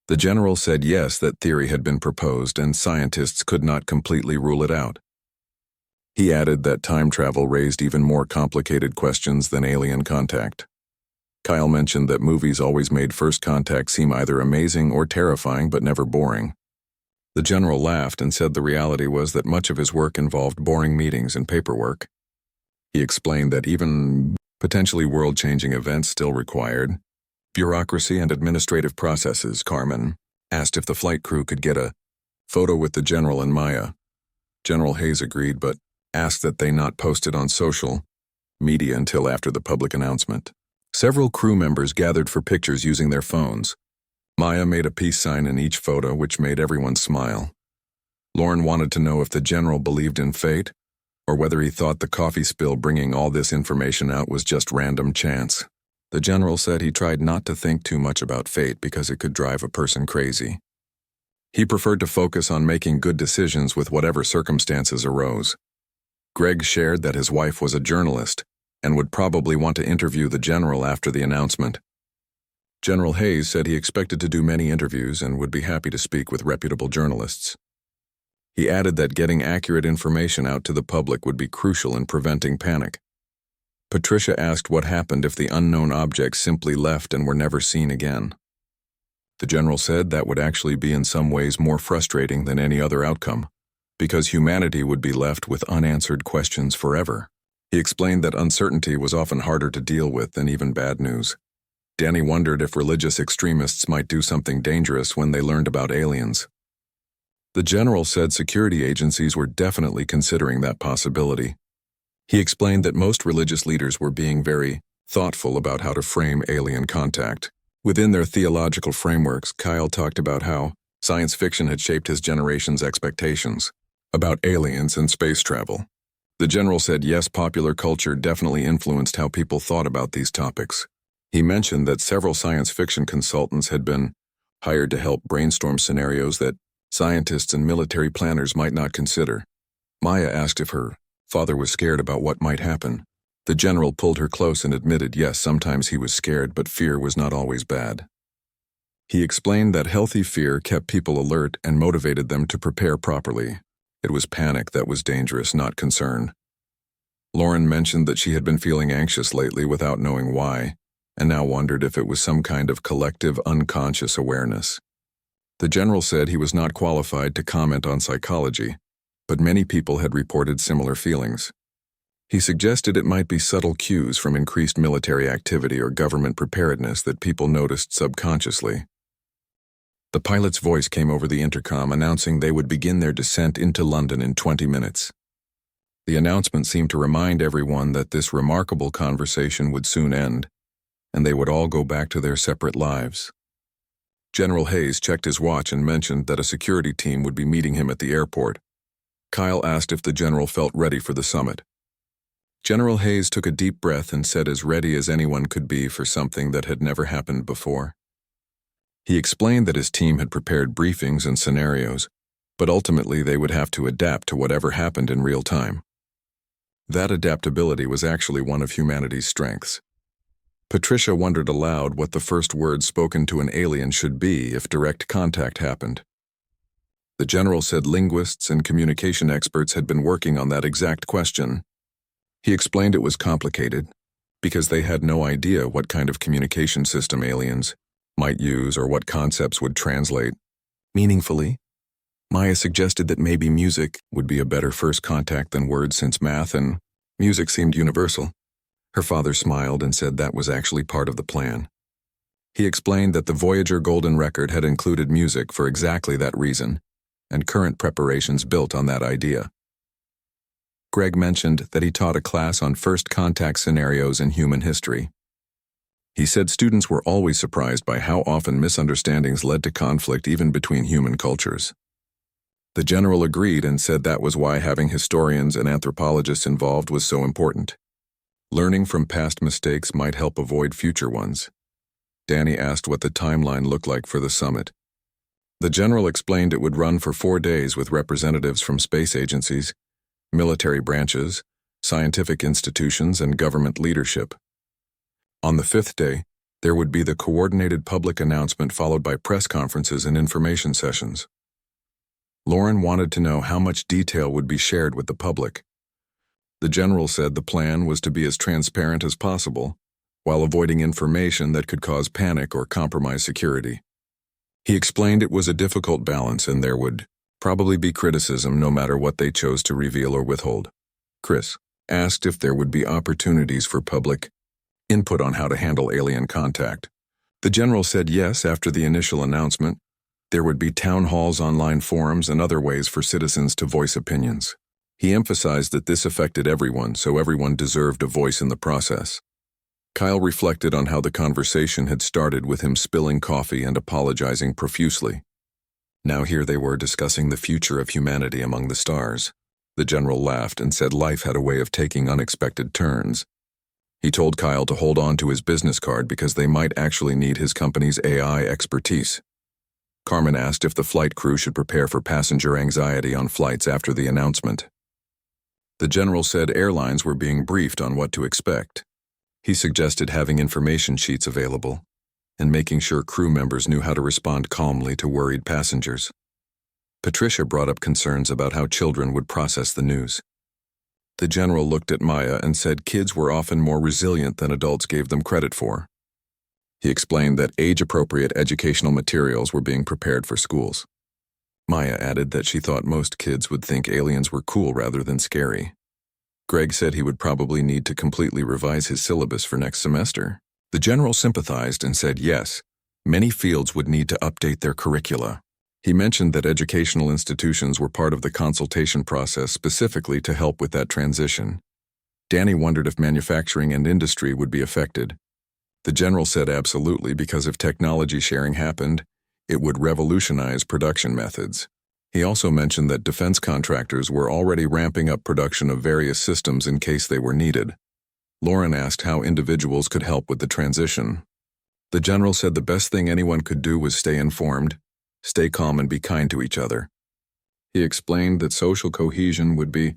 The general said yes, that theory had been proposed and scientists could not completely rule it out. He added that time travel raised even more complicated questions than alien contact. Kyle mentioned that movies always made first contact seem either amazing or terrifying, but never boring. The general laughed and said the reality was that much of his work involved boring meetings and paperwork. He explained that even potentially world-changing events still required bureaucracy and administrative processes. Carmen asked if the flight crew could get a photo with the general and Maya. General Hayes agreed, but asked that they not post it on social media until after the public announcement. Several crew members gathered for pictures using their phones. Maya made a peace sign in each photo, which made everyone smile. Lauren wanted to know if the general believed in fate, or whether he thought the coffee spill bringing all this information out was just random chance. The general said he tried not to think too much about fate because it could drive a person crazy. He preferred to focus on making good decisions with whatever circumstances arose. Greg shared that his wife was a journalist and would probably want to interview the general after the announcement. General Hayes said he expected to do many interviews and would be happy to speak with reputable journalists. He added that getting accurate information out to the public would be crucial in preventing panic. Patricia asked what happened if the unknown objects simply left and were never seen again. The general said that would actually be in some ways more frustrating than any other outcome, because humanity would be left with unanswered questions forever. He explained that uncertainty was often harder to deal with than even bad news. Danny wondered if religious extremists might do something dangerous when they learned about aliens. The general said security agencies were definitely considering that possibility. He explained that most religious leaders were being very thoughtful about how to frame alien contact. Within their theological frameworks, Kyle talked about how science fiction had shaped his generation's expectations about aliens and space travel. The general said yes, popular culture definitely influenced how people thought about these topics. He mentioned that several science fiction consultants had been hired to help brainstorm scenarios that scientists and military planners might not consider. Maya asked if her father was scared about what might happen. The general pulled her close and admitted yes, sometimes he was scared, but fear was not always bad. He explained that healthy fear kept people alert and motivated them to prepare properly. It was panic that was dangerous, not concern. Lauren mentioned that she had been feeling anxious lately without knowing why, and now wondered if it was some kind of collective unconscious awareness. The general said he was not qualified to comment on psychology, but many people had reported similar feelings. He suggested it might be subtle cues from increased military activity or government preparedness that people noticed subconsciously. The pilot's voice came over the intercom announcing they would begin their descent into London in 20 minutes. The announcement seemed to remind everyone that this remarkable conversation would soon end, and they would all go back to their separate lives. General Hayes checked his watch and mentioned that a security team would be meeting him at the airport. Kyle asked if the general felt ready for the summit. General Hayes took a deep breath and said as ready as anyone could be for something that had never happened before. He explained that his team had prepared briefings and scenarios, but ultimately they would have to adapt to whatever happened in real time. That adaptability was actually one of humanity's strengths. Patricia wondered aloud what the first words spoken to an alien should be if direct contact happened. The general said linguists and communication experts had been working on that exact question. He explained it was complicated because they had no idea what kind of communication system aliens might use or what concepts would translate meaningfully. Maya suggested that maybe music would be a better first contact than words, since math and music seemed universal. Her father smiled and said that was actually part of the plan. He explained that the Voyager Golden Record had included music for exactly that reason, and current preparations built on that idea. Greg mentioned that he taught a class on first contact scenarios in human history. He said students were always surprised by how often misunderstandings led to conflict even between human cultures. The general agreed and said that was why having historians and anthropologists involved was so important. Learning from past mistakes might help avoid future ones. Danny asked what the timeline looked like for the summit. The general explained it would run for 4 days with representatives from space agencies, military branches, scientific institutions, and government leadership. On the 5th day, there would be the coordinated public announcement followed by press conferences and information sessions. Lauren wanted to know how much detail would be shared with the public. The general said the plan was to be as transparent as possible, while avoiding information that could cause panic or compromise security. He explained it was a difficult balance and there would probably be criticism no matter what they chose to reveal or withhold. Chris asked if there would be opportunities for public input on how to handle alien contact. The general said yes after the initial announcement. There would be town halls, online forums, and other ways for citizens to voice opinions. He emphasized that this affected everyone, so everyone deserved a voice in the process. Kyle reflected on how the conversation had started with him spilling coffee and apologizing profusely. Now here they were discussing the future of humanity among the stars. The general laughed and said life had a way of taking unexpected turns. He told Kyle to hold on to his business card because they might actually need his company's AI expertise. Carmen asked if the flight crew should prepare for passenger anxiety on flights after the announcement. The general said airlines were being briefed on what to expect. He suggested having information sheets available and making sure crew members knew how to respond calmly to worried passengers. Patricia brought up concerns about how children would process the news. The general looked at Maya and said kids were often more resilient than adults gave them credit for. He explained that age-appropriate educational materials were being prepared for schools. Maya added that she thought most kids would think aliens were cool rather than scary. Greg said he would probably need to completely revise his syllabus for next semester. The general sympathized and said yes, many fields would need to update their curricula. He mentioned that educational institutions were part of the consultation process specifically to help with that transition. Danny wondered if manufacturing and industry would be affected. The general said absolutely, because if technology sharing happened, it would revolutionize production methods. He also mentioned that defense contractors were already ramping up production of various systems in case they were needed. Lauren asked how individuals could help with the transition. The general said the best thing anyone could do was stay informed, stay calm, and be kind to each other. He explained that social cohesion would be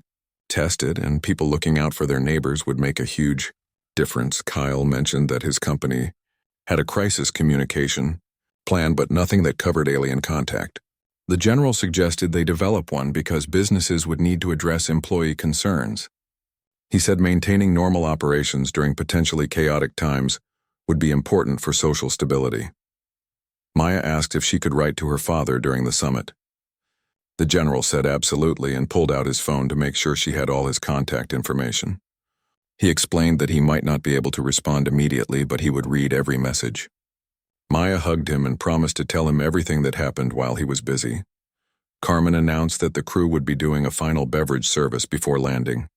tested and people looking out for their neighbors would make a huge difference. Kyle mentioned that his company had a crisis communication plan but nothing that covered alien contact. The general suggested they develop one because businesses would need to address employee concerns. He said maintaining normal operations during potentially chaotic times would be important for social stability. Maya asked if she could write to her father during the summit. The general said absolutely and pulled out his phone to make sure she had all his contact information. He explained that he might not be able to respond immediately, but he would read every message. Maya hugged him and promised to tell him everything that happened while he was busy. Carmen announced that the crew would be doing a final beverage service before landing.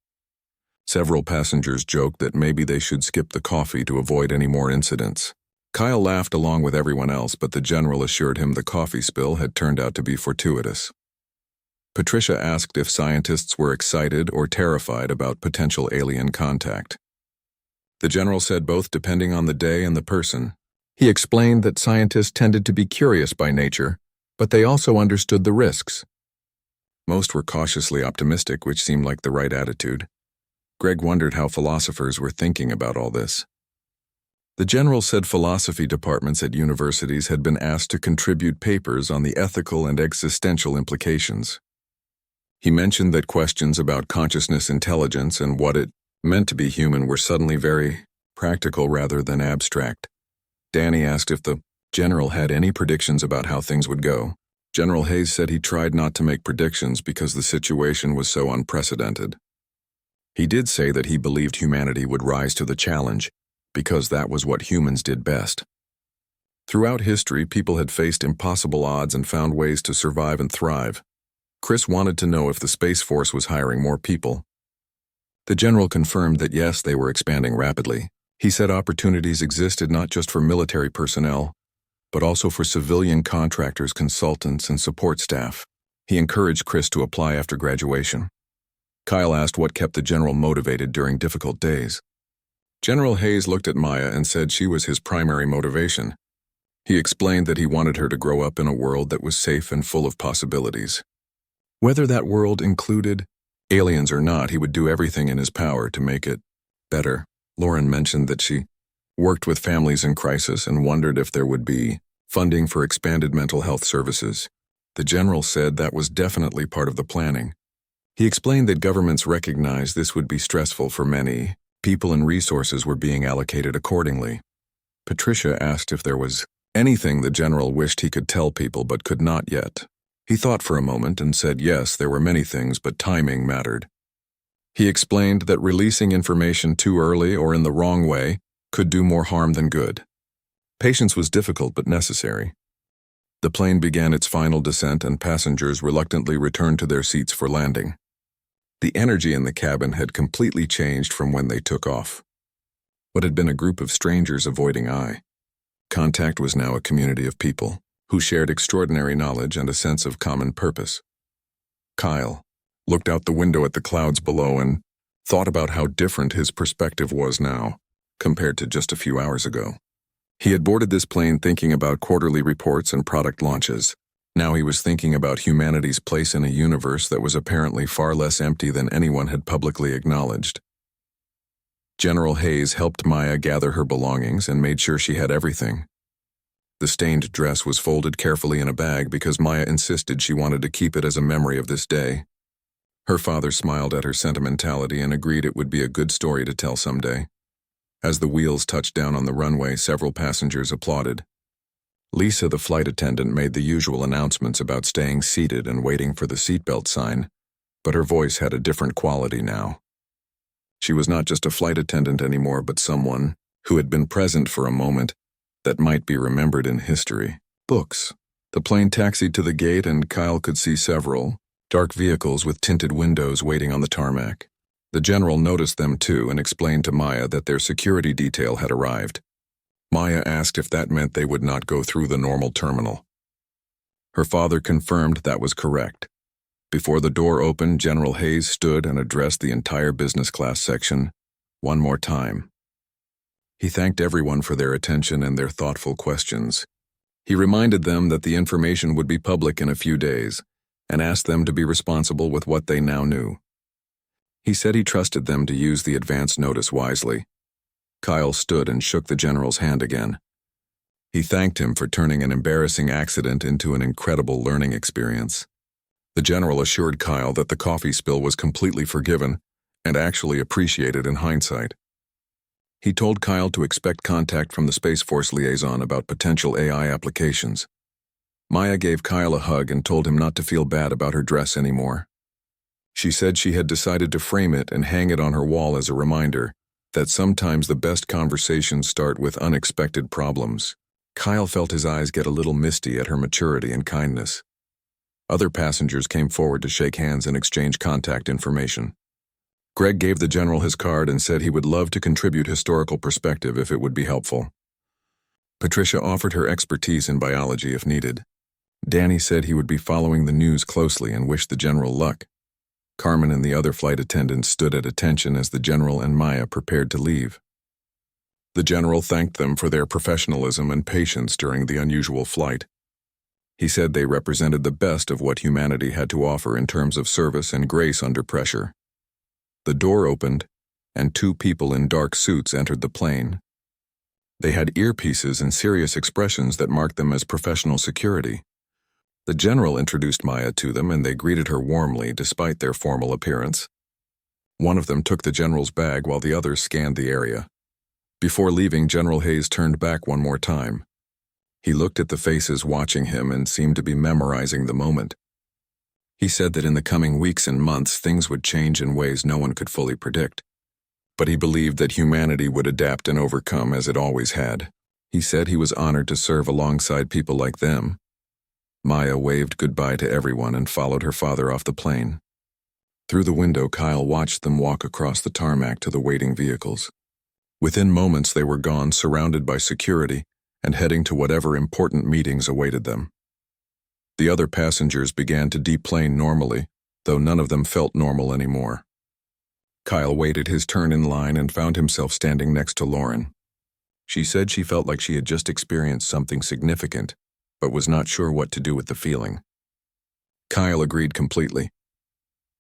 Several passengers joked that maybe they should skip the coffee to avoid any more incidents. Kyle laughed along with everyone else, but the general assured him the coffee spill had turned out to be fortuitous. Patricia asked if scientists were excited or terrified about potential alien contact. The general said both, depending on the day and the person. He explained that scientists tended to be curious by nature, but they also understood the risks. Most were cautiously optimistic, which seemed like the right attitude. Greg wondered how philosophers were thinking about all this. The general said philosophy departments at universities had been asked to contribute papers on the ethical and existential implications. He mentioned that questions about consciousness, intelligence, and what it meant to be human were suddenly very practical rather than abstract. Danny asked if the general had any predictions about how things would go. General Hayes said he tried not to make predictions because the situation was so unprecedented. He did say that he believed humanity would rise to the challenge, because that was what humans did best. Throughout history, people had faced impossible odds and found ways to survive and thrive. Chris wanted to know if the Space Force was hiring more people. The general confirmed that yes, they were expanding rapidly. He said opportunities existed not just for military personnel, but also for civilian contractors, consultants, and support staff. He encouraged Chris to apply after graduation. Kyle asked what kept the general motivated during difficult days. General Hayes looked at Maya and said she was his primary motivation. He explained that he wanted her to grow up in a world that was safe and full of possibilities. Whether that world included aliens or not, he would do everything in his power to make it better. Lauren mentioned that she worked with families in crisis and wondered if there would be funding for expanded mental health services. The general said that was definitely part of the planning. He explained that governments recognized this would be stressful for many people and resources were being allocated accordingly. Patricia asked if there was anything the general wished he could tell people but could not yet. He thought for a moment and said yes, there were many things, but timing mattered. He explained that releasing information too early or in the wrong way could do more harm than good. Patience was difficult but necessary. The plane began its final descent and passengers reluctantly returned to their seats for landing. The energy in the cabin had completely changed from when they took off. What had been a group of strangers avoiding eye contact was now a community of people who shared extraordinary knowledge and a sense of common purpose. Kyle looked out the window at the clouds below and thought about how different his perspective was now compared to just a few hours ago. He had boarded this plane thinking about quarterly reports and product launches. Now he was thinking about humanity's place in a universe that was apparently far less empty than anyone had publicly acknowledged. General Hayes helped Maya gather her belongings and made sure she had everything. The stained dress was folded carefully in a bag because Maya insisted she wanted to keep it as a memory of this day. Her father smiled at her sentimentality and agreed it would be a good story to tell someday. As the wheels touched down on the runway, several passengers applauded. Lisa, the flight attendant, made the usual announcements about staying seated and waiting for the seatbelt sign, but her voice had a different quality now. She was not just a flight attendant anymore, but someone who had been present for a moment that might be remembered in history. Books. The plane taxied to the gate and Kyle could see several dark vehicles with tinted windows waiting on the tarmac. The general noticed them too and explained to Maya that their security detail had arrived. Maya asked if that meant they would not go through the normal terminal. Her father confirmed that was correct. Before the door opened, General Hayes stood and addressed the entire business class section one more time. He thanked everyone for their attention and their thoughtful questions. He reminded them that the information would be public in a few days and asked them to be responsible with what they now knew. He said he trusted them to use the advance notice wisely. Kyle stood and shook the general's hand again. He thanked him for turning an embarrassing accident into an incredible learning experience. The general assured Kyle that the coffee spill was completely forgiven and actually appreciated in hindsight. He told Kyle to expect contact from the Space Force liaison about potential AI applications. Maya gave Kyle a hug and told him not to feel bad about her dress anymore. She said she had decided to frame it and hang it on her wall as a reminder that sometimes the best conversations start with unexpected problems. Kyle felt his eyes get a little misty at her maturity and kindness. Other passengers came forward to shake hands and exchange contact information. Greg gave the general his card and said he would love to contribute historical perspective if it would be helpful. Patricia offered her expertise in biology if needed. Danny said he would be following the news closely and wished the general luck. Carmen and the other flight attendants stood at attention as the general and Maya prepared to leave. The general thanked them for their professionalism and patience during the unusual flight. He said they represented the best of what humanity had to offer in terms of service and grace under pressure. The door opened, and two people in dark suits entered the plane. They had earpieces and serious expressions that marked them as professional security. The general introduced Maya to them, and they greeted her warmly despite their formal appearance. One of them took the general's bag while the others scanned the area. Before leaving, General Hayes turned back one more time. He looked at the faces watching him and seemed to be memorizing the moment. He said that in the coming weeks and months things would change in ways no one could fully predict. But he believed that humanity would adapt and overcome as it always had. He said he was honored to serve alongside people like them. Maya waved goodbye to everyone and followed her father off the plane. Through the window, Kyle watched them walk across the tarmac to the waiting vehicles. Within moments they were gone, surrounded by security, and heading to whatever important meetings awaited them. The other passengers began to deplane normally, though none of them felt normal anymore. Kyle waited his turn in line and found himself standing next to Lauren. She said she felt like she had just experienced something significant, but was not sure what to do with the feeling. Kyle agreed completely.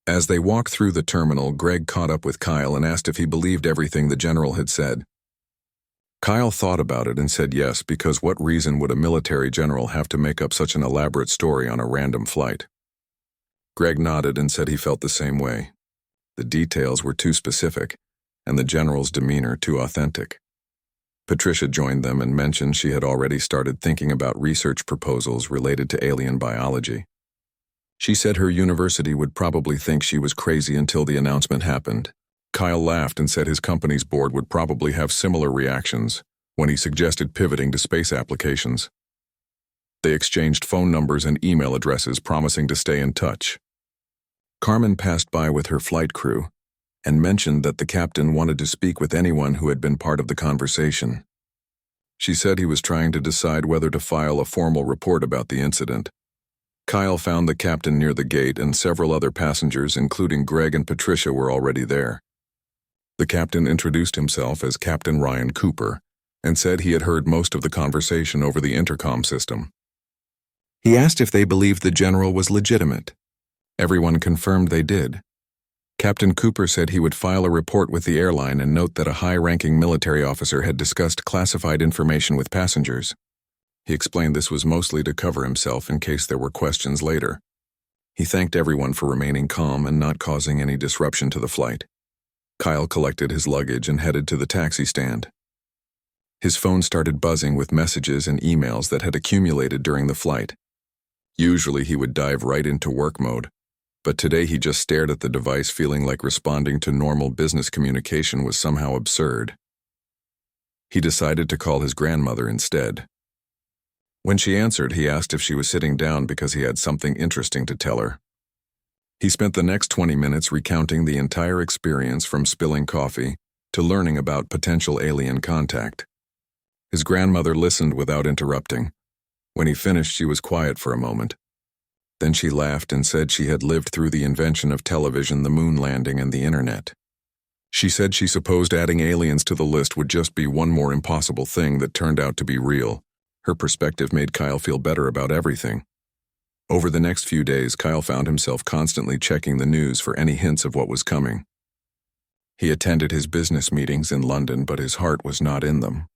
As they walked through the terminal, Greg caught up with Kyle and asked if he believed everything the general had said. Kyle thought about it and said yes, because what reason would a military general have to make up such an elaborate story on a random flight? Greg nodded and said he felt the same way. The details were too specific, and the general's demeanor too authentic. Patricia joined them and mentioned she had already started thinking about research proposals related to alien biology. She said her university would probably think she was crazy until the announcement happened. Kyle laughed and said his company's board would probably have similar reactions when he suggested pivoting to space applications. They exchanged phone numbers and email addresses, promising to stay in touch. Carmen passed by with her flight crew and mentioned that the captain wanted to speak with anyone who had been part of the conversation. She said he was trying to decide whether to file a formal report about the incident. Kyle found the captain near the gate, and several other passengers, including Greg and Patricia, were already there. The captain introduced himself as Captain Ryan Cooper and said he had heard most of the conversation over the intercom system. He asked if they believed the general was legitimate. Everyone confirmed they did. Captain Cooper said he would file a report with the airline and note that a high-ranking military officer had discussed classified information with passengers. He explained this was mostly to cover himself in case there were questions later. He thanked everyone for remaining calm and not causing any disruption to the flight. Kyle collected his luggage and headed to the taxi stand. His phone started buzzing with messages and emails that had accumulated during the flight. Usually he would dive right into work mode, but today he just stared at the device, feeling like responding to normal business communication was somehow absurd. He decided to call his grandmother instead. When she answered, he asked if she was sitting down because he had something interesting to tell her. He spent the next 20 minutes recounting the entire experience, from spilling coffee to learning about potential alien contact. His grandmother listened without interrupting. When he finished, she was quiet for a moment. Then she laughed and said she had lived through the invention of television, the moon landing, and the internet. She said she supposed adding aliens to the list would just be one more impossible thing that turned out to be real. Her perspective made Kyle feel better about everything. Over the next few days, Kyle found himself constantly checking the news for any hints of what was coming. He attended his business meetings in London, but his heart was not in them.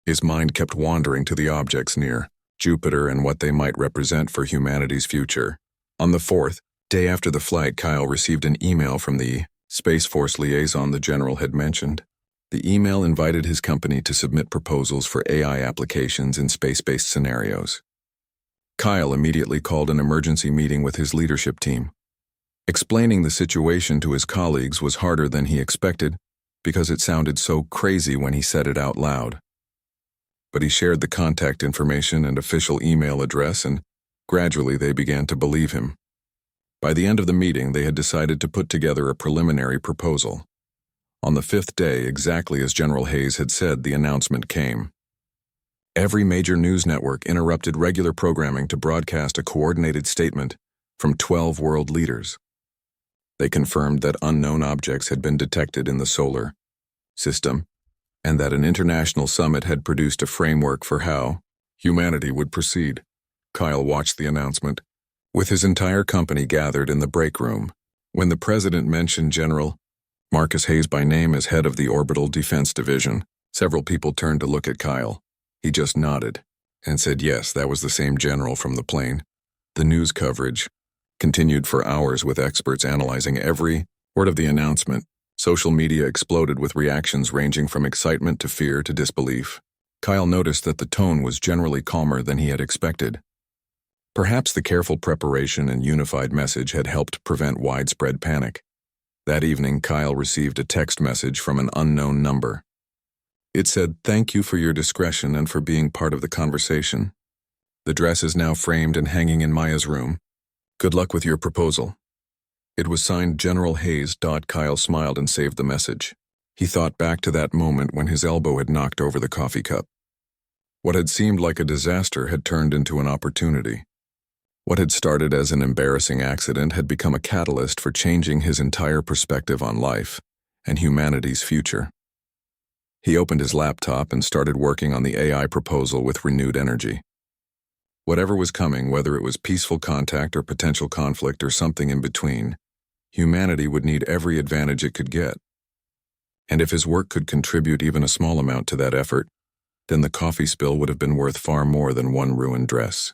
His mind kept wandering to the objects near Jupiter and what they might represent for humanity's future. On the 4th day after the flight, Kyle received an email from the Space Force liaison the general had mentioned. The email invited his company to submit proposals for AI applications in space-based scenarios. Kyle immediately called an emergency meeting with his leadership team. Explaining the situation to his colleagues was harder than he expected because it sounded so crazy when he said it out loud. But he shared the contact information and official email address, and gradually they began to believe him. By the end of the meeting, they had decided to put together a preliminary proposal. On the 5th day, exactly as General Hayes had said, the announcement came. Every major news network interrupted regular programming to broadcast a coordinated statement from 12 world leaders. They confirmed that unknown objects had been detected in the solar system, and that an international summit had produced a framework for how humanity would proceed. Kyle watched the announcement, with his entire company gathered in the break room. When the president mentioned General Marcus Hayes by name as head of the Orbital Defense Division, several people turned to look at Kyle. He just nodded and said yes, that was the same general from the plane. The news coverage continued for hours, with experts analyzing every word of the announcement. Social media exploded with reactions ranging from excitement to fear to disbelief. Kyle noticed that the tone was generally calmer than he had expected. Perhaps the careful preparation and unified message had helped prevent widespread panic. That evening, Kyle received a text message from an unknown number. It said, "Thank you for your discretion and for being part of the conversation. The dress is now framed and hanging in Maya's room. Good luck with your proposal." It was signed General Hayes. Kyle smiled and saved the message. He thought back to that moment when his elbow had knocked over the coffee cup. What had seemed like a disaster had turned into an opportunity. What had started as an embarrassing accident had become a catalyst for changing his entire perspective on life and humanity's future. He opened his laptop and started working on the AI proposal with renewed energy. Whatever was coming, whether it was peaceful contact or potential conflict or something in between, humanity would need every advantage it could get. And if his work could contribute even a small amount to that effort, then the coffee spill would have been worth far more than one ruined dress.